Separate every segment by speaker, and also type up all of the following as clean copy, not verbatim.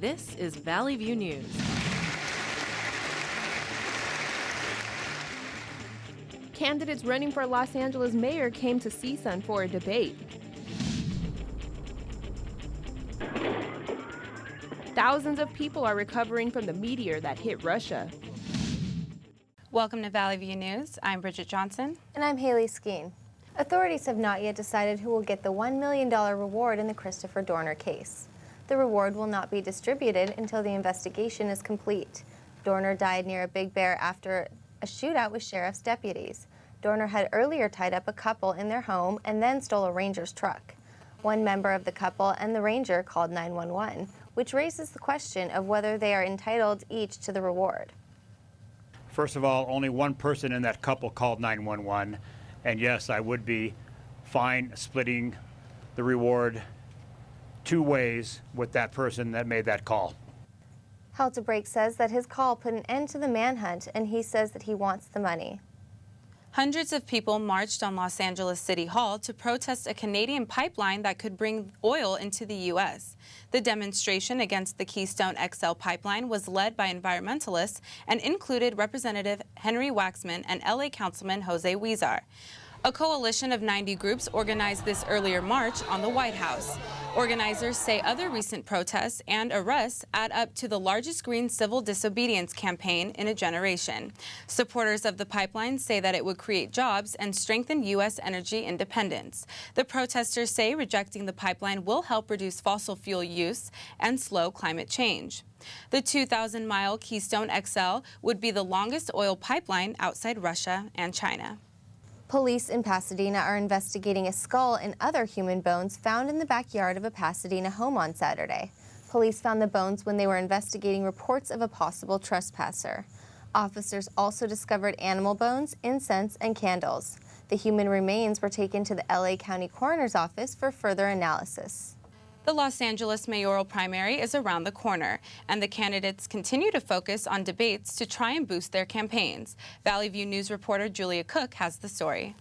Speaker 1: This is Valley View News. Candidates running for Los Angeles mayor came to CSUN for a debate. Thousands of people are recovering from the meteor that hit Russia.
Speaker 2: Welcome to Valley View News. I'm Bridget Johnson.
Speaker 3: And I'm Haley Skeen. Authorities have not yet decided who will get the $1 million reward in the Christopher Dorner case. The reward will not be distributed until the investigation is complete. Dorner died near a Big Bear after a shootout with sheriff's deputies. Dorner had earlier tied up a couple in their home and then stole a ranger's truck. One member of the couple and the ranger called 911, which raises the question of whether they are entitled each to the reward.
Speaker 4: First of all, only one person in that couple called 911, and yes, I would be fine splitting the reward 2 ways with that person that made that call.
Speaker 3: Helter Break says that his call put an end to the manhunt, and he says that he wants the money.
Speaker 2: Hundreds of people marched on Los Angeles City Hall to protest a Canadian pipeline that could bring oil into the U.S. The demonstration against the Keystone XL pipeline was led by environmentalists and included Representative Henry Waxman and L.A. Councilman Jose Huizar. A coalition of 90 groups organized this earlier march on the White House. Organizers say other recent protests and arrests add up to the largest green civil disobedience campaign in a generation. Supporters of the pipeline say that it would create jobs and strengthen U.S. energy independence. The protesters say rejecting the pipeline will help reduce fossil fuel use and slow climate change. The 2,000-mile Keystone XL would be the longest oil pipeline outside Russia and China.
Speaker 3: Police in Pasadena are investigating a skull and other human bones found in the backyard of a Pasadena home on Saturday. Police found the bones when they were investigating reports of a possible trespasser. Officers also discovered animal bones, incense, and candles. The human remains were taken to the LA County Coroner's Office for further analysis.
Speaker 2: The Los Angeles mayoral primary is around the corner, and the candidates continue to focus on debates to try and boost their campaigns. Valley View News reporter Julia Cook has the story.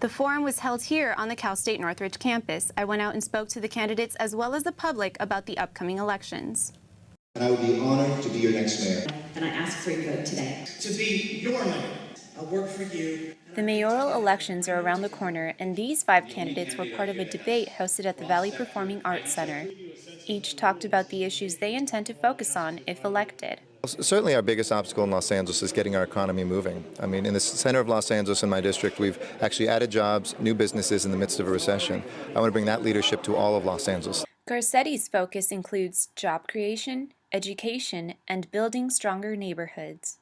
Speaker 5: The forum was held here on the Cal State Northridge campus. I went out and spoke to the candidates as well as the public about the upcoming elections.
Speaker 6: I would be honored to be your next mayor.
Speaker 7: And I ask for your vote today.
Speaker 6: To be your mayor. I'll work for you.
Speaker 5: The mayoral elections are around the corner, and these 5 candidates were part of a debate hosted at the Valley Performing Arts Center. Each talked about the issues they intend to focus on if elected.
Speaker 8: Certainly our biggest obstacle in Los Angeles is getting our economy moving. I mean, in the center of Los Angeles, in my district, we've actually added jobs, new businesses in the midst of a recession. I want to bring that leadership to all of Los Angeles.
Speaker 5: Garcetti's focus includes job creation, education, and building stronger neighborhoods.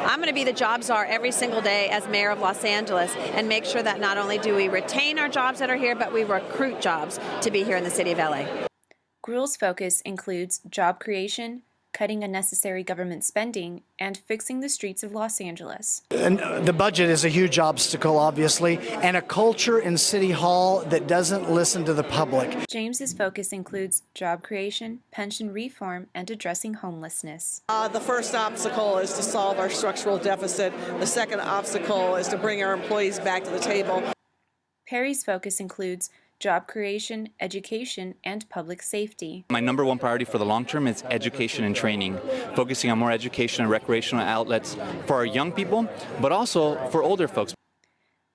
Speaker 9: I'm going to be the job czar every single day as mayor of Los Angeles and make sure that not only do we retain our jobs that are here, but we recruit jobs to be here in the city of LA.
Speaker 5: Gruel's focus includes job creation, cutting unnecessary government spending, and fixing the streets of Los Angeles.
Speaker 10: And the budget is a huge obstacle, obviously, and a culture in City Hall that doesn't listen to the public.
Speaker 5: James's focus includes job creation, pension reform, and addressing homelessness.
Speaker 11: The first obstacle is to solve our structural deficit. The second obstacle is to bring our employees back to the table.
Speaker 5: Perry's focus includes job creation, education, and public safety.
Speaker 12: My number 1 priority for the long term is education and training, focusing on more education and recreational outlets for our young people, but also for older folks.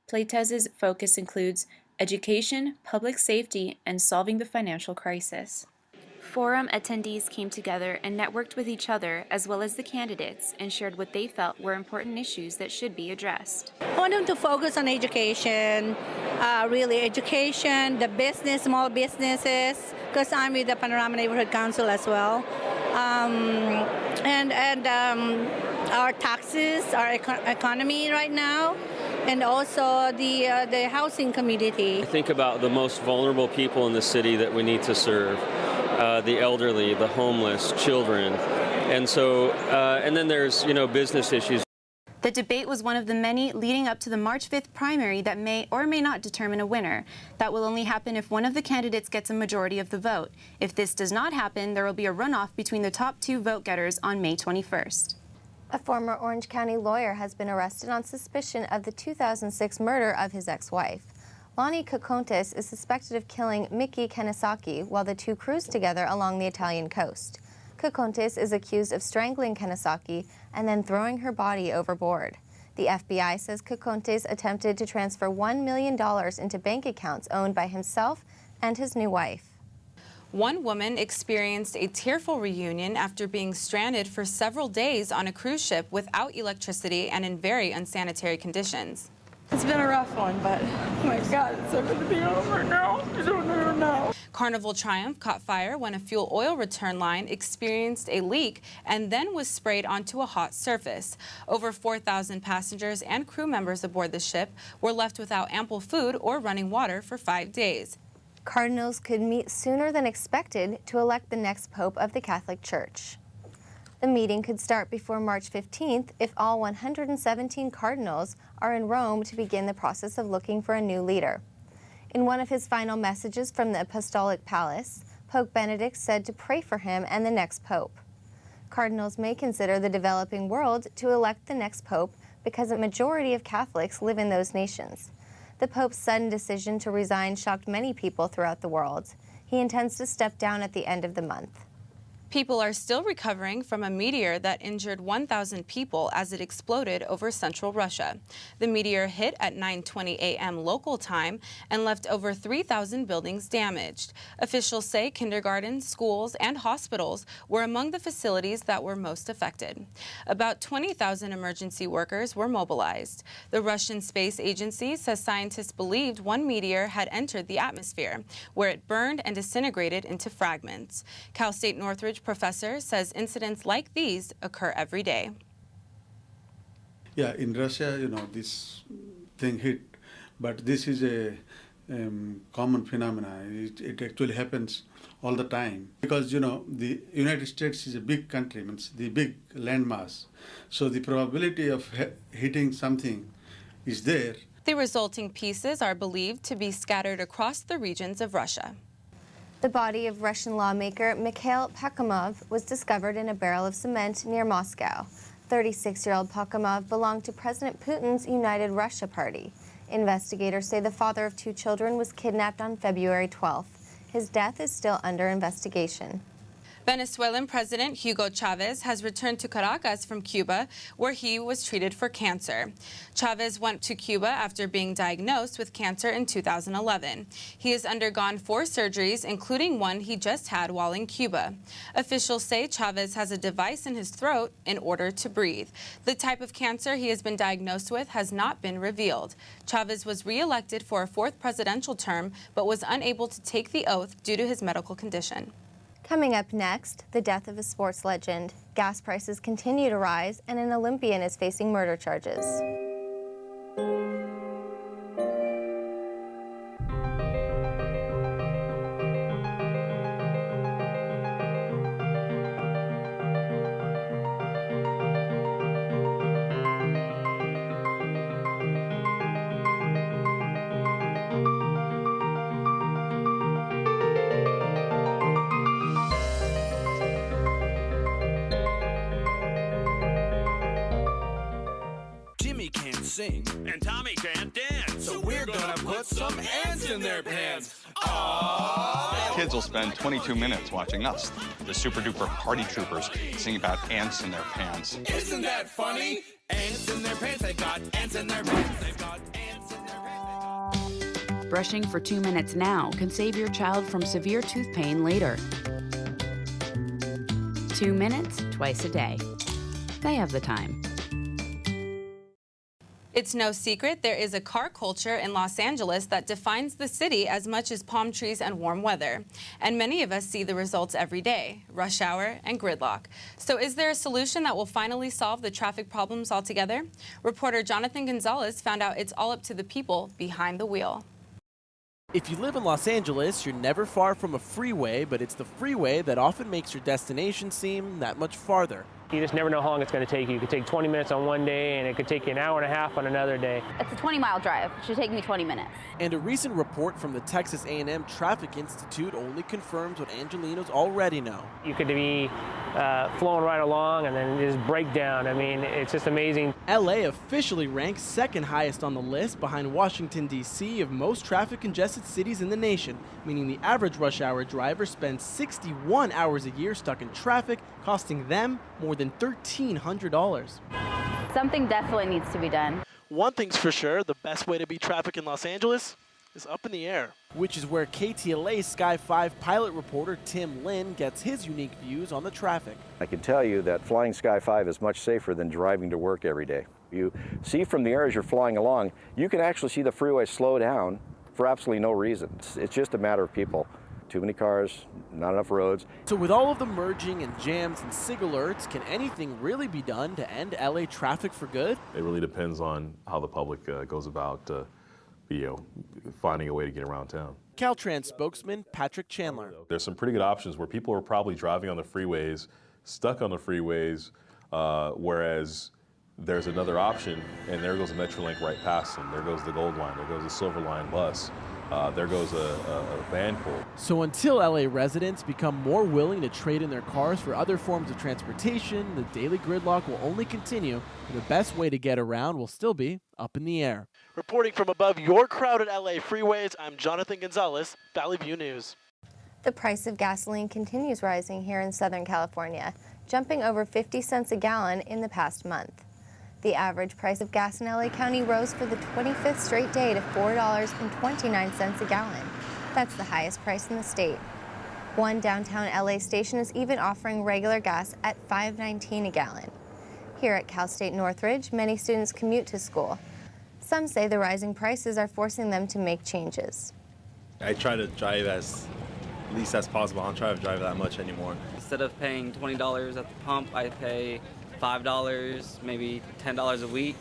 Speaker 5: Playtez's focus includes education, public safety, and solving the financial crisis. Forum attendees came together and networked with each other as well as the candidates and shared what they felt were important issues that should be addressed.
Speaker 13: I want them to focus on education, really education, the business, small businesses, because I'm with the Panorama Neighborhood Council as well, and our taxes, our economy right now, and also the housing community.
Speaker 14: I think about the most vulnerable people in the city that we need to serve. The elderly, the homeless, children, and so, and then there's, business issues.
Speaker 5: The debate was one of the many leading up to the March 5th primary that may or may not determine a winner. That will only happen if one of the candidates gets a majority of the vote. If this does not happen, there will be a runoff between the top 2 vote-getters on May 21st.
Speaker 3: A former Orange County lawyer has been arrested on suspicion of the 2006 murder of his ex-wife. Lonnie Cocontes is suspected of killing Mickey Kanisaki while the two cruised together along the Italian coast. Cocontes is accused of strangling Kanesaki and then throwing her body overboard. The FBI says Cocontes attempted to transfer $1 million into bank accounts owned by himself and his new wife.
Speaker 2: One woman experienced a tearful reunion after being stranded for several days on a cruise ship without electricity and in very unsanitary conditions.
Speaker 15: It's been a rough one, but oh my God, it's so good to be over now. I don't know.
Speaker 2: Carnival Triumph caught fire when a fuel oil return line experienced a leak and then was sprayed onto a hot surface. Over 4,000 passengers and crew members aboard the ship were left without ample food or running water for 5 days.
Speaker 3: Cardinals could meet sooner than expected to elect the next pope of the Catholic Church. The meeting could start before March 15th if all 117 cardinals are in Rome to begin the process of looking for a new leader. In one of his final messages from the Apostolic Palace, Pope Benedict said to pray for him and the next pope. Cardinals may consider the developing world to elect the next pope because a majority of Catholics live in those nations. The Pope's sudden decision to resign shocked many people throughout the world. He intends to step down at the end of the month.
Speaker 2: People are still recovering from a meteor that injured 1,000 people as it exploded over central Russia. The meteor hit at 9:20 a.m. local time and left over 3,000 buildings damaged. Officials say kindergartens, schools, and hospitals were among the facilities that were most affected. About 20,000 emergency workers were mobilized. The Russian Space Agency says scientists believed one meteor had entered the atmosphere, where it burned and disintegrated into fragments. Cal State Northridge professor says incidents like these occur every day.
Speaker 16: Yeah, in Russia, this thing hit, but this is a common phenomenon. It actually happens all the time because, the United States is a big country, means the big landmass. So the probability of hitting something is there.
Speaker 2: The resulting pieces are believed to be scattered across the regions of Russia.
Speaker 3: The body of Russian lawmaker Mikhail Pakhomov was discovered in a barrel of cement near Moscow. 36-year-old Pakhomov belonged to President Putin's United Russia Party. Investigators say the father of 2 children was kidnapped on February 12th. His death is still under investigation.
Speaker 2: Venezuelan President Hugo Chavez has returned to Caracas from Cuba, where he was treated for cancer. Chavez went to Cuba after being diagnosed with cancer in 2011. He has undergone 4 surgeries, including one he just had while in Cuba. Officials say Chavez has a device in his throat in order to breathe. The type of cancer he has been diagnosed with has not been revealed. Chavez was re-elected for a 4th presidential term, but was unable to take the oath due to his medical condition.
Speaker 3: Coming up next, the death of a sports legend. Gas prices continue to rise, and an Olympian is facing murder charges.
Speaker 17: And Tommy can't dance. So we're gonna put some ants in their pants. Aww.
Speaker 18: Kids will spend 22 minutes watching us, the super duper party troopers, sing about ants in their pants.
Speaker 17: Isn't that funny? Ants in their pants, they've got ants in their pants, they've got ants in their pants.
Speaker 19: Brushing for 2 minutes now can save your child from severe tooth pain later. 2 minutes, twice a day. They have the time.
Speaker 2: It's no secret there is a car culture in Los Angeles that defines the city as much as palm trees and warm weather. And many of us see the results every day, rush hour and gridlock. So is there a solution that will finally solve the traffic problems altogether? Reporter Jonathan Gonzalez found out it's all up to the people behind the wheel.
Speaker 20: If you live in Los Angeles, you're never far from a freeway, but it's the freeway that often makes your destination seem that much farther.
Speaker 21: You just never know how long it's going to take you. It could take 20 minutes on one day, and it could take you an hour and a half on another day.
Speaker 22: It's a 20-mile drive. It should take me 20 minutes.
Speaker 20: And a recent report from the Texas A&M Traffic Institute only confirms what Angelenos already know.
Speaker 21: You could be flowing right along, and then just breakdown. I mean, it's just amazing.
Speaker 20: LA officially ranks second highest on the list behind Washington, D.C. of most traffic congested cities in the nation, meaning the average rush hour driver spends 61 hours a year stuck in traffic, costing them more than $1,300.
Speaker 22: Something definitely needs to be done.
Speaker 20: One thing's for sure, the best way to beat traffic in Los Angeles is up in the air, which is where KTLA Sky 5 pilot reporter Tim Lynn gets his unique views on the traffic.
Speaker 1: I can tell you that flying Sky 5 is much safer than driving to work every day. You see from the air as you're flying along, you can actually see the freeway slow down for absolutely no reason. It's just a matter of people. Too many cars, not enough roads.
Speaker 20: So with all of the merging and jams and SIG alerts, can anything really be done to end LA traffic for good?
Speaker 4: It really depends on how the public goes about finding a way to get around town.
Speaker 20: Caltrans spokesman Patrick Chandler.
Speaker 4: There's some pretty good options where people are probably driving on the freeways, stuck on the freeways, whereas there's another option, and there goes a Metrolink right past them. There goes the Gold Line, there goes the Silver Line bus. There goes a van pool.
Speaker 20: So until LA residents become more willing to trade in their cars for other forms of transportation, the daily gridlock will only continue, and the best way to get around will still be up in the air. Reporting from above your crowded LA freeways, I'm Jonathan Gonzalez, Valley View News.
Speaker 3: The price of gasoline continues rising here in Southern California, jumping over 50 cents a gallon in the past month. The average price of gas in LA County rose for the 25th straight day to $4.29 a gallon. That's the highest price in the state. One downtown LA station is even offering regular gas at $5.19 a gallon. Here at Cal State Northridge, many students commute to school. Some say the rising prices are forcing them to make changes.
Speaker 23: I try to drive as least as possible. I don't try to drive that much anymore.
Speaker 24: Instead of paying $20 at the pump, I pay $5, maybe $10 a week.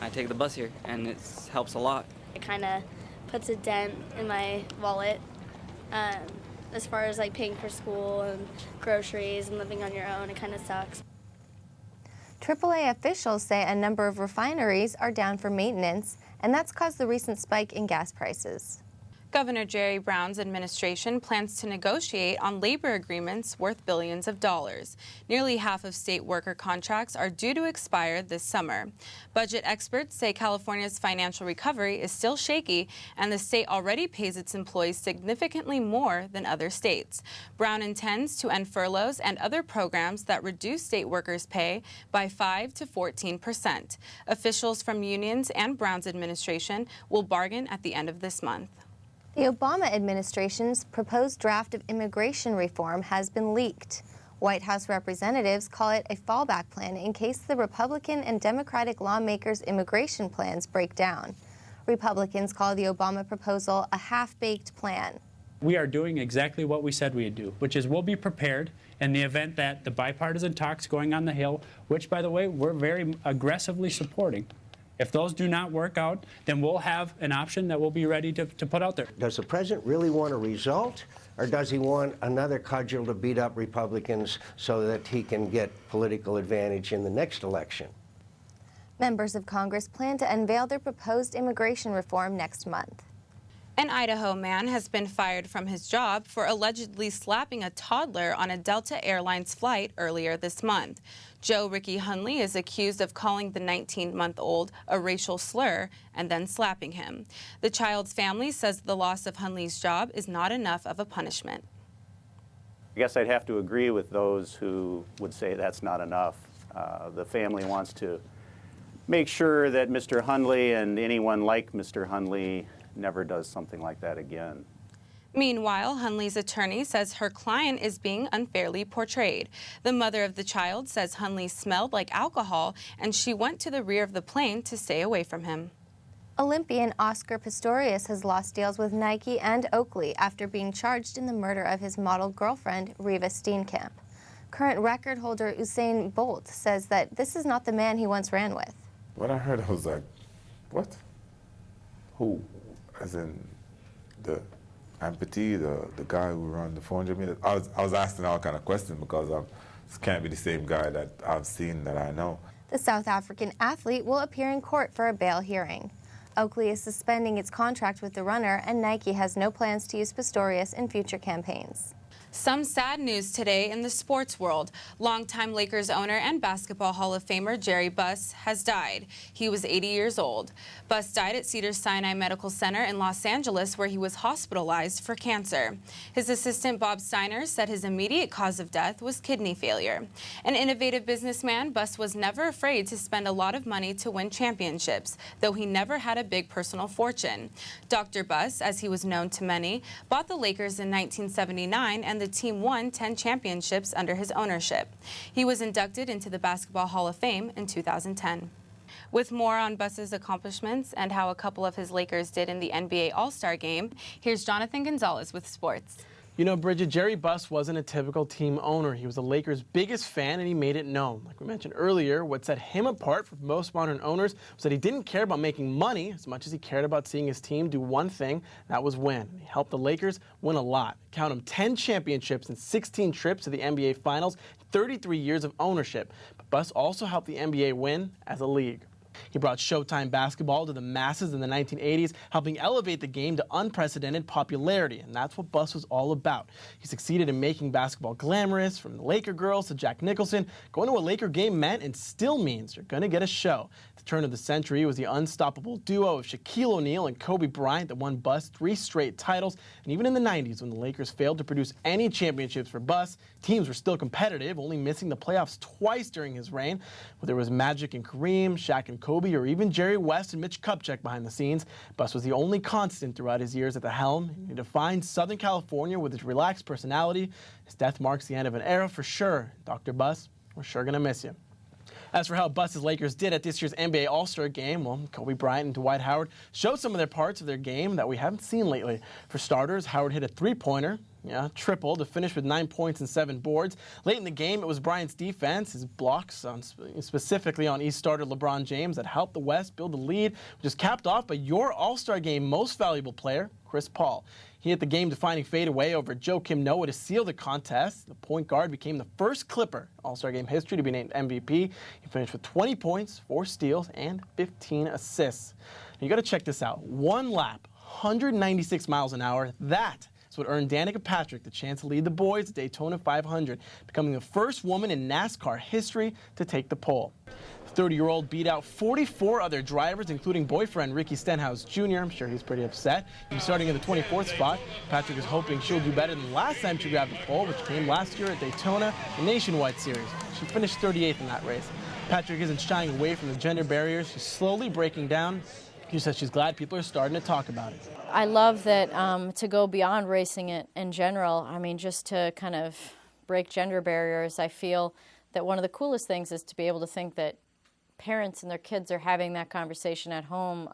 Speaker 24: I take the bus here, and it helps a lot.
Speaker 25: It kind of puts a dent in my wallet as far as like paying for school and groceries and living on your own. It kind of sucks.
Speaker 3: AAA officials say a number of refineries are down for maintenance, and that's caused the recent spike in gas prices.
Speaker 2: Governor Jerry Brown's administration plans to negotiate on labor agreements worth billions of dollars. Nearly half of state worker contracts are due to expire this summer. Budget experts say California's financial recovery is still shaky, and the state already pays its employees significantly more than other states. Brown intends to end furloughs and other programs that reduce state workers' pay by 5 to 14%. Officials from unions and Brown's administration will bargain at the end of this month.
Speaker 3: The Obama administration's proposed draft of immigration reform has been leaked. White House representatives call it a fallback plan in case the Republican and Democratic lawmakers' immigration plans break down. Republicans call the Obama proposal a half-baked plan.
Speaker 26: We are doing exactly what we said we'd do, which is we'll be prepared in the event that the bipartisan talks going on the Hill, which, by the way, we're very aggressively supporting. If those do not work out, then we'll have an option that we'll be ready to put out there.
Speaker 27: Does the president really want a result, or does he want another cudgel to beat up Republicans so that he can get political advantage in the next election?
Speaker 3: Members of Congress plan to unveil their proposed immigration reform next month.
Speaker 2: An Idaho man has been fired from his job for allegedly slapping a toddler on a Delta Airlines flight earlier this month. Joe Ricky Hunley is accused of calling the 19-month-old a racial slur and then slapping him. The child's family says the loss of Hunley's job is not enough of a punishment.
Speaker 28: I guess I'd have to agree with those who would say that's not enough. The family wants to make sure that Mr. Hunley and anyone like Mr. Hunley never does something like that again.
Speaker 2: Meanwhile, Hunley's attorney says her client is being unfairly portrayed. The mother of the child says Hunley smelled like alcohol and she went to the rear of the plane to stay away from him.
Speaker 3: Olympian Oscar Pistorius has lost deals with Nike and Oakley after being charged in the murder of his model girlfriend, Reva Steenkamp. Current record holder Usain Bolt says that this is not the man he once ran with.
Speaker 29: When I heard, I was like, what? Who? As in the amputee, the guy who ran the 400 meters? I was asking all kind of questions because this can't be the same guy that I've seen that I know.
Speaker 3: The South African athlete will appear in court for a bail hearing. Oakley is suspending its contract with the runner, and Nike has no plans to use Pistorius in future campaigns.
Speaker 2: Some sad news today in the sports world. Longtime Lakers owner and Basketball Hall of Famer Jerry Buss has died. He was 80 years old. Buss died at Cedars-Sinai Medical Center in Los Angeles, where he was hospitalized for cancer. His assistant Bob Steiner said his immediate cause of death was kidney failure. An innovative businessman, Buss was never afraid to spend a lot of money to win championships, though he never had a big personal fortune. Dr. Buss, as he was known to many, bought the Lakers in 1979, and the team won 10 championships under his ownership. He was inducted into the Basketball Hall of Fame in 2010. With more on Buss's accomplishments and how a couple of his Lakers did in the NBA All-Star Game, here's Jonathan Gonzalez with sports.
Speaker 20: You know, Bridget, Jerry Buss wasn't a typical team owner. He was the Lakers' biggest fan, and he made it known. Like we mentioned earlier, what set him apart from most modern owners was that he didn't care about making money as much as he cared about seeing his team do one thing, that was win. He helped the Lakers win a lot. Count them, 10 championships and 16 trips to the NBA Finals, 33 years of ownership. But Buss also helped the NBA win as a league. He brought Showtime basketball to the masses in the 1980s, helping elevate the game to unprecedented popularity, and that's what Buss was all about. He succeeded in making basketball glamorous, from the Laker girls to Jack Nicholson. Going to a Laker game meant and still means you're going to get a show. At the turn of the century, it was the unstoppable duo of Shaquille O'Neal and Kobe Bryant that won Buss 3 straight titles, and even in the 90s, when the Lakers failed to produce any championships for Buss, teams were still competitive, only missing the playoffs twice during his reign. Whether it was Magic and Kareem, Shaq and Kobe, or even Jerry West and Mitch Kupchak behind the scenes, Buss was the only constant throughout his years at the helm. He defined Southern California with his relaxed personality. His death marks the end of an era for sure. Dr. Buss, we're sure going to miss you. As for how Buss's Lakers did at this year's NBA All-Star Game, well, Kobe Bryant and Dwight Howard showed some of their parts of their game that we haven't seen lately. For starters, Howard hit a three-pointer, triple, to finish with 9 points and 7 boards. Late in the game, it was Bryant's defense, his blocks, specifically on East starter LeBron James, that helped the West build the lead, which is capped off by your All-Star Game most valuable player, Chris Paul. He hit the game-defining fadeaway over Joakim Noah to seal the contest. The point guard became the first Clipper in All-Star Game history to be named MVP. He finished with 20 points, 4 steals, and 15 assists. Now, you got to check this out. One lap, 196 miles an hour. That is what earned Danica Patrick the chance to lead the boys at Daytona 500, becoming the first woman in NASCAR history to take the pole. The 30-year-old beat out 44 other drivers, including boyfriend Ricky Stenhouse Jr. I'm sure he's pretty upset. He's starting in the 24th spot. Patrick is hoping she'll do better than last time she grabbed the pole, which came last year at Daytona, the Nationwide Series. She finished 38th in that race. Patrick isn't shying away from the gender barriers. She's slowly breaking down. She says she's glad people are starting to talk about it.
Speaker 6: I love that to go beyond racing it in general. I mean, just to kind of break gender barriers, I feel that one of the coolest things is to be able to think that parents and their kids are having that conversation at home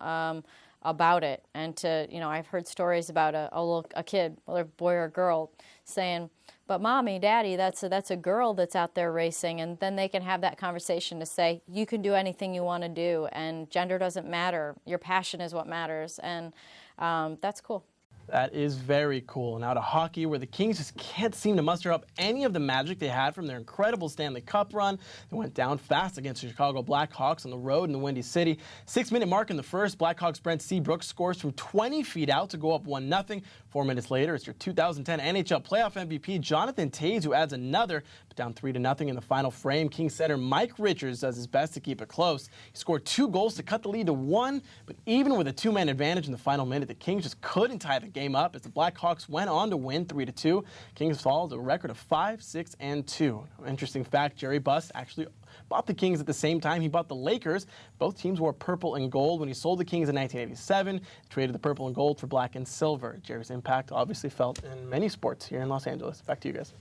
Speaker 6: about it. And to, I've heard stories about a kid, whether a boy or a girl, saying, but mommy, daddy, that's a girl that's out there racing. And then they can have that conversation to say, you can do anything you want to do, and gender doesn't matter. Your passion is what matters. And that's cool.
Speaker 20: That is very cool. Now to hockey, where the Kings just can't seem to muster up any of the magic they had from their incredible Stanley Cup run. They went down fast against the Chicago Blackhawks on the road in the Windy City. 6-minute mark in the first, Blackhawks' Brent Seabrook scores from 20 feet out to go up 1-0. 4 minutes later, it's your 2010 NHL playoff MVP, Jonathan Toews, who adds another, but down 3-0 in the final frame. Kings center Mike Richards does his best to keep it close. He scored 2 goals to cut the lead to 1, but even with a 2-man advantage in the final minute, the Kings just couldn't tie the game up as the Blackhawks went on to win 3-2. Kings fall to a record of 5-6-2. Interesting fact, Jerry Buss actually bought the Kings at the same time he bought the Lakers. Both teams wore purple and gold when he sold the Kings in 1987, traded the purple and gold for black and silver. Jerry's impact obviously felt in many sports here in Los Angeles. Back to you guys.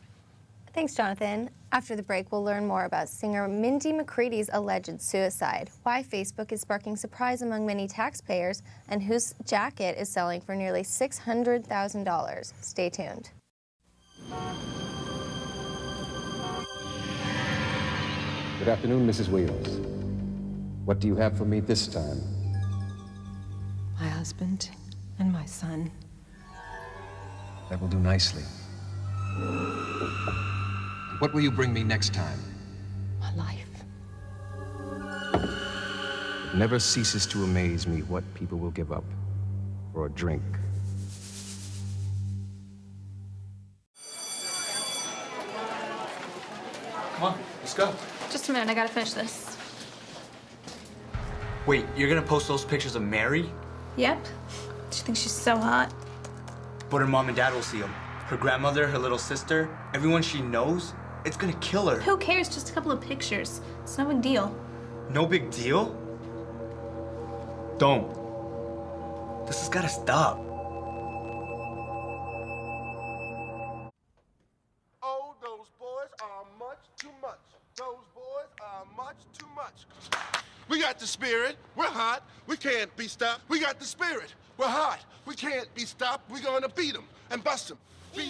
Speaker 3: Thanks, Jonathan. After the break, we'll learn more about singer Mindy McCready's alleged suicide, why Facebook is sparking surprise among many taxpayers, and whose jacket is selling for nearly $600,000. Stay tuned.
Speaker 7: Good afternoon, Mrs. Williams. What do you have for me this time?
Speaker 8: My husband and my son.
Speaker 7: That will do nicely. What will you bring me next time?
Speaker 8: My life.
Speaker 7: It never ceases to amaze me what people will give up for a drink.
Speaker 5: Come on, let's go.
Speaker 9: Just a minute, I gotta finish this.
Speaker 5: Wait, you're gonna post those pictures of Mary?
Speaker 9: Yep. She thinks she's so hot.
Speaker 5: But her mom and dad will see them. Her grandmother, her little sister, everyone she knows, it's gonna kill her.
Speaker 9: Who cares? Just a couple of pictures. It's no big deal.
Speaker 5: No big deal? Don't. This has gotta stop.
Speaker 10: Oh, those boys are much too much. Those boys are much too much. We got the spirit. We're hot. We can't be stopped. We got the spirit. We're hot. We can't be stopped. We're gonna beat them and bust them.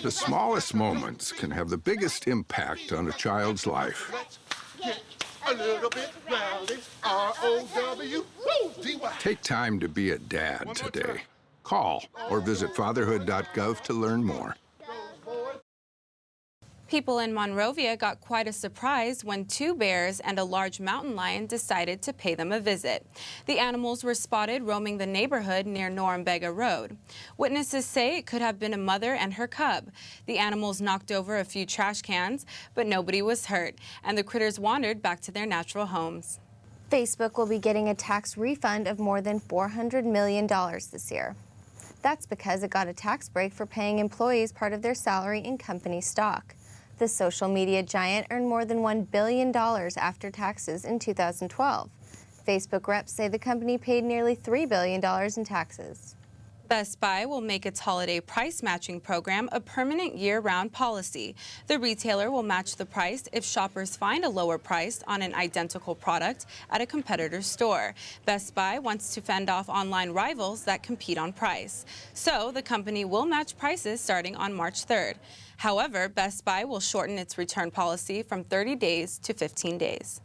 Speaker 11: The smallest moments can have the biggest impact on a child's life.
Speaker 10: Let's get a little bit rowdy. R-O-W-D-Y.
Speaker 11: Take time to be a dad today. Call or visit fatherhood.gov to learn more.
Speaker 2: People in Monrovia got quite a surprise when 2 bears and a large mountain lion decided to pay them a visit. The animals were spotted roaming the neighborhood near Norumbega Road. Witnesses say it could have been a mother and her cub. The animals knocked over a few trash cans, but nobody was hurt, and the critters wandered back to their natural homes.
Speaker 3: Facebook will be getting a tax refund of more than $400 million this year. That's because it got a tax break for paying employees part of their salary in company stock. The social media giant earned more than $1 billion after taxes in 2012. Facebook reps say the company paid nearly $3 billion in taxes.
Speaker 2: Best Buy will make its holiday price matching program a permanent year-round policy. The retailer will match the price if shoppers find a lower price on an identical product at a competitor's store. Best Buy wants to fend off online rivals that compete on price. So the company will match prices starting on March 3rd. However, Best Buy will shorten its return policy from 30 days to 15 days.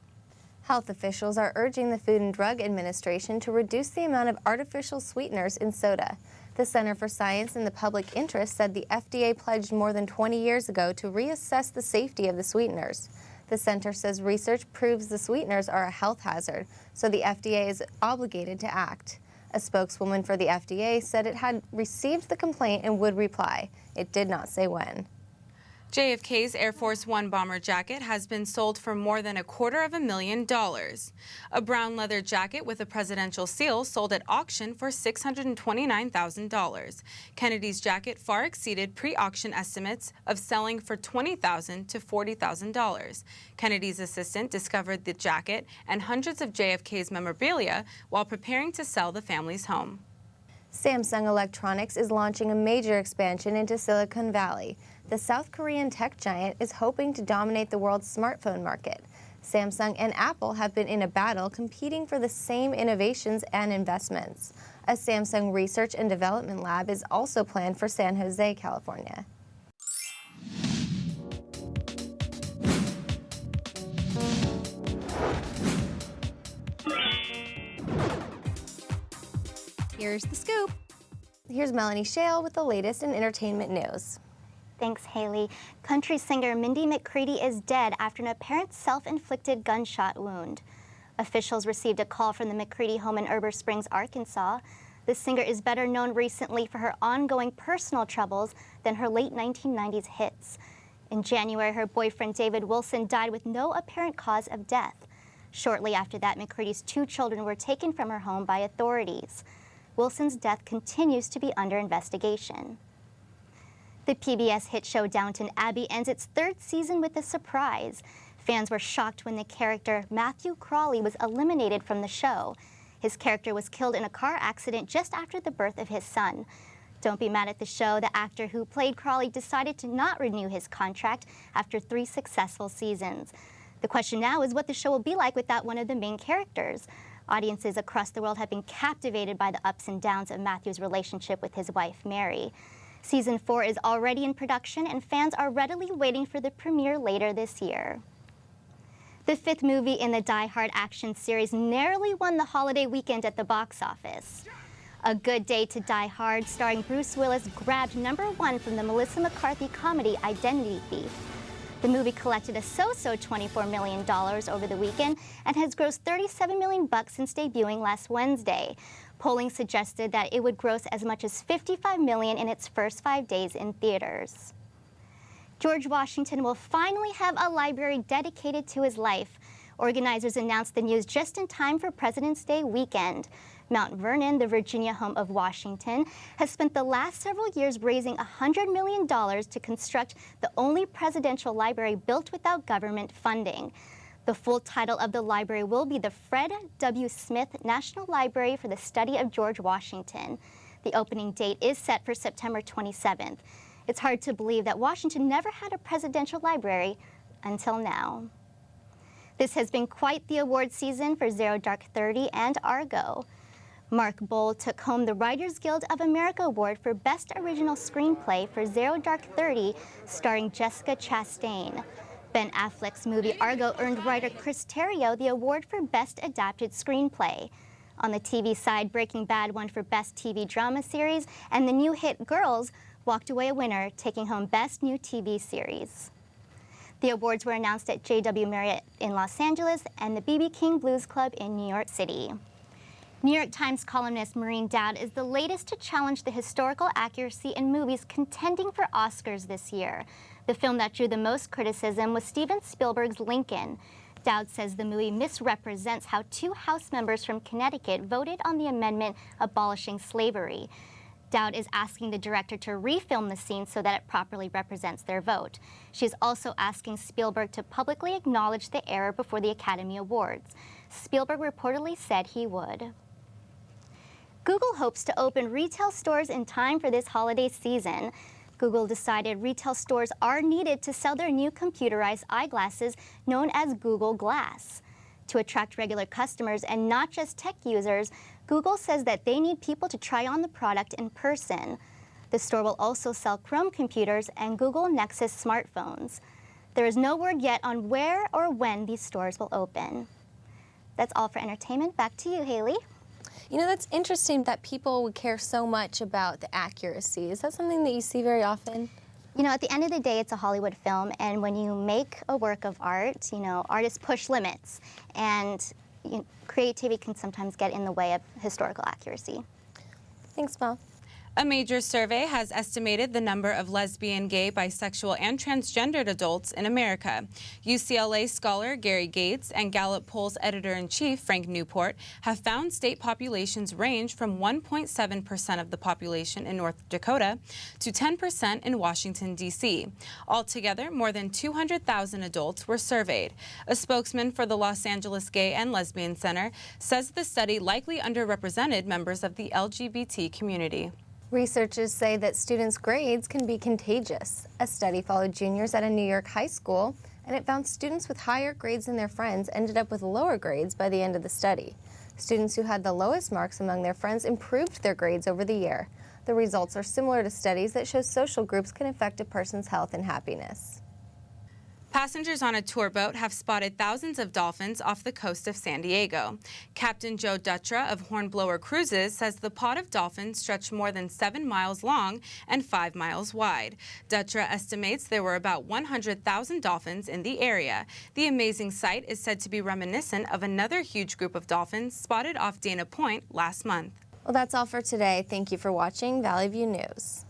Speaker 3: Health officials are urging the Food and Drug Administration to reduce the amount of artificial sweeteners in soda. The Center for Science and the Public Interest said the FDA pledged more than 20 years ago to reassess the safety of the sweeteners. The center says research proves the sweeteners are a health hazard, so the FDA is obligated to act. A spokeswoman for the FDA said it had received the complaint and would reply. It did not say when.
Speaker 2: JFK's Air Force One bomber jacket has been sold for more than $250,000. A brown leather jacket with a presidential seal sold at auction for $629,000. Kennedy's jacket far exceeded pre-auction estimates of selling for $20,000 to $40,000. Kennedy's assistant discovered the jacket and hundreds of JFK's memorabilia while preparing to sell the family's home.
Speaker 3: Samsung Electronics is launching a major expansion into Silicon Valley. The South Korean tech giant is hoping to dominate the world's smartphone market. Samsung and Apple have been in a battle competing for the same innovations and investments. A Samsung research and development lab is also planned for San Jose, California.
Speaker 12: Here's the scoop.
Speaker 3: Here's Melanie Shale with the latest in entertainment news.
Speaker 13: Thanks, Haley. Country singer Mindy McCready is dead after an apparent self-inflicted gunshot wound. Officials received a call from the McCready home in Heber Springs, Arkansas. The singer is better known recently for her ongoing personal troubles than her late 1990s hits. In January, her boyfriend David Wilson died with no apparent cause of death. Shortly after that, McCready's 2 children were taken from her home by authorities. Wilson's death continues to be under investigation. The PBS hit show Downton Abbey ends its 3rd season with a surprise. Fans were shocked when the character Matthew Crawley was eliminated from the show. His character was killed in a car accident just after the birth of his son. Don't be mad at the show. The actor who played Crawley decided to not renew his contract after 3 successful seasons. The question now is what the show will be like without one of the main characters. Audiences across the world have been captivated by the ups and downs of Matthew's relationship with his wife, Mary. Season 4 is already in production, and fans are readily waiting for the premiere later this year. The 5th movie in the Die Hard action series narrowly won the holiday weekend at the box office. A Good Day to Die Hard, starring Bruce Willis, grabbed #1 from the Melissa McCarthy comedy Identity Thief. The movie collected a so-so $24 million over the weekend and has grossed $37 million since debuting last Wednesday. Polling suggested that it would gross as much as $55 million in its first 5 days in theaters. George Washington will finally have a library dedicated to his life. Organizers announced the news just in time for President's Day weekend. Mount Vernon, the Virginia home of Washington, has spent the last several years raising $100 million to construct the only presidential library built without government funding. The full title of the library will be the Fred W. Smith National Library for the Study of George Washington. The opening date is set for September 27th. It's hard to believe that Washington never had a presidential library until now. This has been quite the award season for Zero Dark 30 and Argo. Mark Bowl took home the Writers Guild of America Award for Best Original Screenplay for Zero Dark 30, starring Jessica Chastain. Ben Affleck's movie Argo earned writer Chris Terrio the award for Best Adapted Screenplay. On the TV side, Breaking Bad won for Best TV Drama Series, and the new hit Girls walked away a winner, taking home Best New TV Series. The awards were announced at JW Marriott in Los Angeles and the B.B. King Blues Club in New York City. New York Times columnist Maureen Dowd is the latest to challenge the historical accuracy in movies contending for Oscars this year. The film that drew the most criticism was Steven Spielberg's Lincoln. Dowd says the movie misrepresents how 2 House members from Connecticut voted on the amendment abolishing slavery. Dowd is asking the director to refilm the scene so that it properly represents their vote. She is also asking Spielberg to publicly acknowledge the error before the Academy Awards. Spielberg reportedly said he would. Google hopes to open retail stores in time for this holiday season. Google decided retail stores are needed to sell their new computerized eyeglasses known as Google Glass. To attract regular customers and not just tech users, Google says that they need people to try on the product in person. The store will also sell Chrome computers and Google Nexus smartphones. There is no word yet on where or when these stores will open. That's all for entertainment. Back to you, Haley.
Speaker 3: You know, that's interesting that people would care so much about the accuracy. Is that something that you see very often?
Speaker 13: You know, at the end of the day, it's a Hollywood film, and when you make a work of art, you know, artists push limits, and creativity can sometimes get in the way of historical accuracy.
Speaker 3: Thanks, Mel.
Speaker 2: A major survey has estimated the number of lesbian, gay, bisexual, and transgendered adults in America. UCLA scholar Gary Gates and Gallup Poll's editor-in-chief Frank Newport have found state populations range from 1.7% of the population in North Dakota to 10% in Washington, D.C. Altogether, more than 200,000 adults were surveyed. A spokesman for the Los Angeles Gay and Lesbian Center says the study likely underrepresented members of the LGBT community.
Speaker 3: Researchers say that students' grades can be contagious. A study followed juniors at a New York high school, and it found students with higher grades than their friends ended up with lower grades by the end of the study. Students who had the lowest marks among their friends improved their grades over the year. The results are similar to studies that show social groups can affect a person's health and happiness.
Speaker 2: Passengers on a tour boat have spotted thousands of dolphins off the coast of San Diego. Captain Joe Dutra of Hornblower Cruises says the pod of dolphins stretched more than 7 miles long and 5 miles wide. Dutra estimates there were about 100,000 dolphins in the area. The amazing sight is said to be reminiscent of another huge group of dolphins spotted off Dana Point last month.
Speaker 3: Well, that's all for today. Thank you for watching Valley View News.